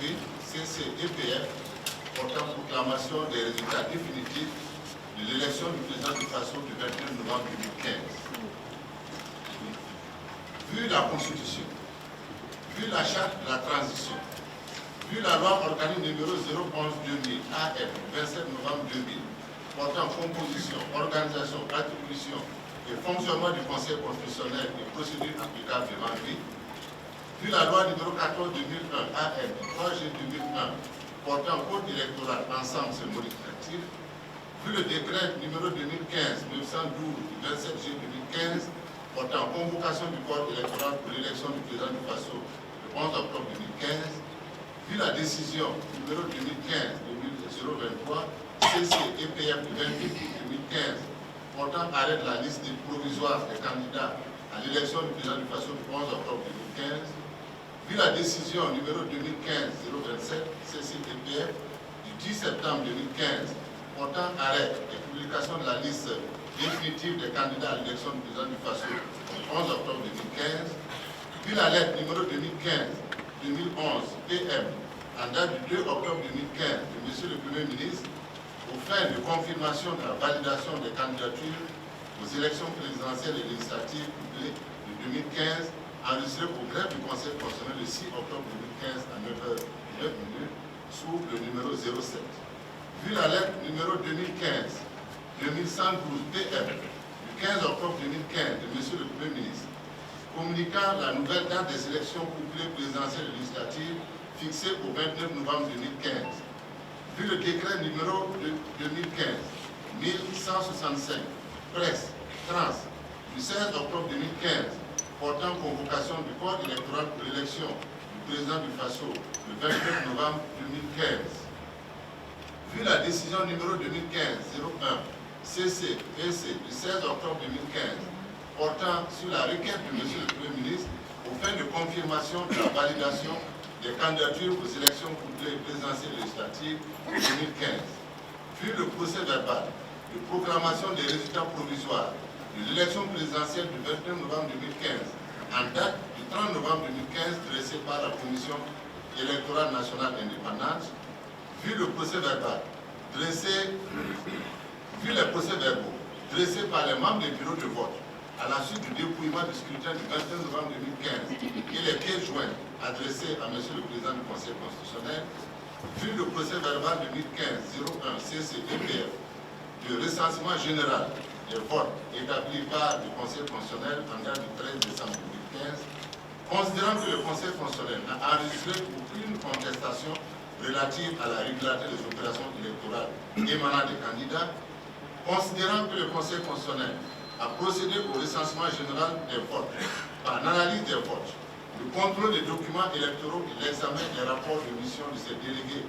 PV, CC et PF portant proclamation des résultats définitifs de l'élection du président du FASO du 21 novembre 2015. Vu la Constitution, vu la charte de la transition, vu la loi organique numéro 011-2000 AM 27 novembre 2000 portant composition, organisation, attribution et fonctionnement du Conseil constitutionnel et procédures applicables devant lui, vu la loi numéro 14-2001 AM 3 G 2001 portant code électoral ensemble ses modificatifs, vu le décret numéro 2015-912 du 27 G 2015 portant convocation du corps électoral pour l'élection du président du FASO le 11 octobre 2015, vu la décision numéro 2015-023 CC et PF du 28 août 2015 portant arrêt de la liste provisoire des candidats à l'élection du président du FASO le 11 octobre 2015, vu la décision numéro 2015-027 CC et PF du 10 septembre 2015 portant arrêt et publication de la liste définitive des candidats à l'élection du président du FASO le 11 octobre 2015, vu la lettre numéro 2015-2011 PM en date du 2 octobre 2015 de M. le Premier ministre aux fins de confirmation de la validation des candidatures aux élections présidentielles et législatives couplées de 2015 enregistrées au greffe du Conseil constitutionnel le 6 octobre 2015 à 9h09 sous le numéro 07. Vu la lettre numéro 2015-2112 PM du 15 octobre 2015 de M. le Premier ministre communiquant la nouvelle date des élections couplées présidentielles et législatives fixée au 29 novembre 2015, vu le décret numéro 2015-1165 presse trans du 16 octobre 2015 portant convocation du corps électoral pour l'élection du président du FASO le 29 novembre 2015, vu la décision numéro 2015-01 CC PC du 16 octobre 2015 portant sur la requête de M. le Premier ministre aux fins de confirmation de la validation des candidatures aux élections couplées présidentielles et législatives 2015, vu le procès verbal de proclamation des résultats provisoires de l'élection présidentielle du 29 novembre 2015 en date du 30 novembre 2015 dressé par la Commission électorale nationale indépendante, vu le procès verbal dressé, vu les procès-verbaux dressés par les membres des bureaux de vote à la suite du dépouillement du scrutin du 21 novembre 2015 et les pièces jointes adressés à M. le Président du Conseil constitutionnel, vu le procès-verbal 2015-01 CC-EPF du recensement général des votes établi par le Conseil constitutionnel en date du 13 décembre 2015, considérant que le Conseil constitutionnel n'a enregistré aucune contestation relative à la régularité des opérations électorales émanant des candidats, considérant que le Conseil constitutionnel a procédé au recensement général des votes par l'analyse des votes, le contrôle des documents électoraux et l'examen des rapports de mission de ces délégués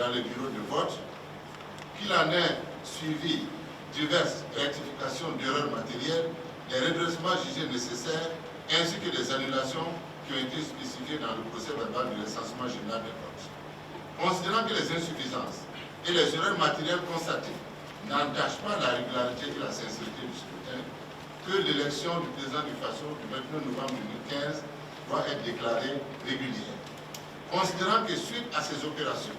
dans les bureaux de vote, qu'il en ait suivi diverses rectifications d'erreurs matérielles, des redressements jugés nécessaires, ainsi que des annulations qui ont été spécifiées dans le procès verbal du recensement général des votes. Considérant que les insuffisances et les erreurs matérielles constatées n'entachent pas la régularité et la sincérité du scrutin, que l'élection du président du FASO du 29 novembre 2015 doit être déclarée régulière. Considérant que suite à ces opérations,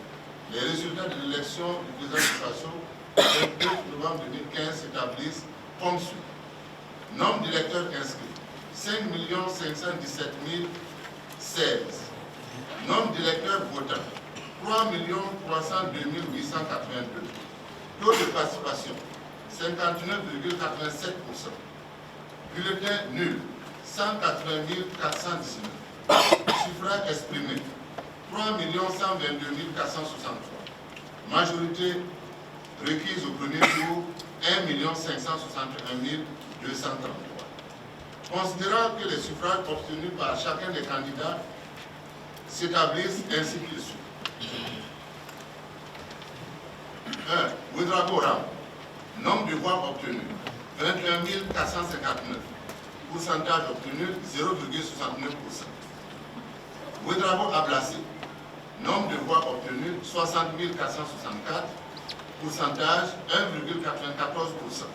les résultats de l'élection du président du FASO du 29 novembre 2015 s'établissent comme suit. Nombre d'électeurs inscrits, 5 517 016. Nombre d'électeurs votants, 3 302 882. Taux de participation, 59,87%. Bulletin nul, 180 419. Suffrage exprimé, 3 122 463. Majorité requise au premier tour, 1 561 233. Considérant que les suffrages obtenus par chacun des candidats s'établissent ainsi qu'il suit. 1. Ouedraogo Ram. Nombre de voix obtenues, 21 459. Pourcentage obtenu, 0,69%. Ouedraogo Ablassé. Nombre de voix obtenues, 60 464. Pourcentage, 1,94%.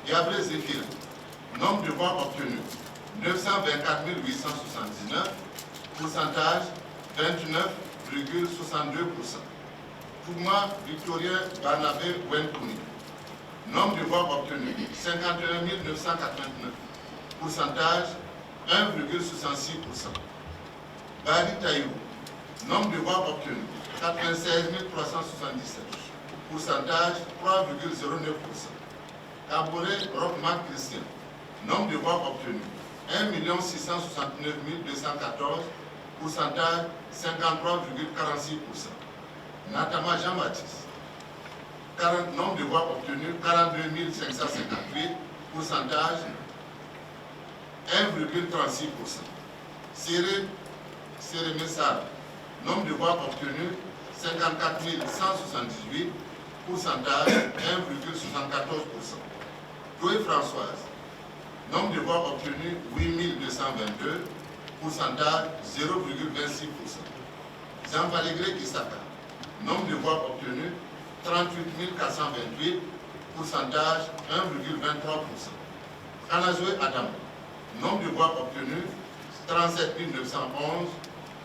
Gabriel Zéphir. Nombre de voix obtenues, 924 879. Pourcentage, 29,99%. Touma Victorien Barnabé Wenkouni. Nombre de voix obtenues 51 989. Pourcentage 1,66%. Bari Taïrou. Nombre de voix obtenues 96 377. Pourcentage 3,09%. Kaboré Rockman Christian. Nombre de voix obtenues 1 669 214. Pourcentage 53,46%. Natama Jean-Baptiste. Nombre de voix obtenues 42 558. Pourcentage 1,36%. Séré Messar. Nombre de voix obtenues 54 178. Pourcentage 1,74%. Chloé Françoise. Nombre de voix obtenues 8 222. Pourcentage 0,26%. Jean-Valégré Issaka. Nombre de voix obtenues 38 428. Pourcentage 1,23%. Kanazoué Adam. Nombre de voix obtenues 37 911.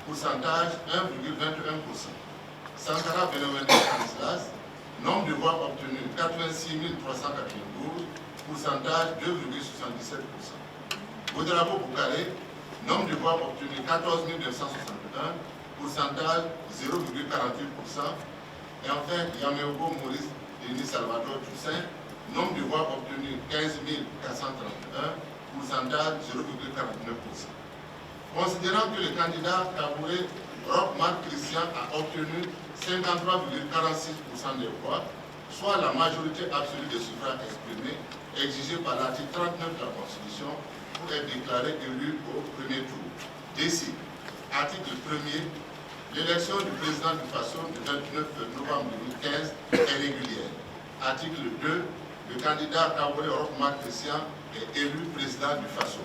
Pourcentage 1,21%. Sankara Benewenté Stanislas. Nombre de voix obtenues 86 392. Pourcentage 2,77%. Ouedraogo Boukaré. Nombre de voix obtenues 14 961. Pourcentage 0,48%. Et enfin, Yameogo Maurice Denis Salvador Toussaint. Nombre de voix obtenues 15 431. Pourcentage 0,49%. Considérant que le candidat Kabouré Rockman Christian a obtenu 53,46% des voix, soit la majorité absolue des suffrages exprimés exigée par l'article 39 de la Constitution pour être déclaré élu au premier tour. D'ici, article 1er, l'élection du président du FASO du 29 novembre 2015 est régulière. Article 2, le candidat Kabouré Rockman Christian est élu président du FASO.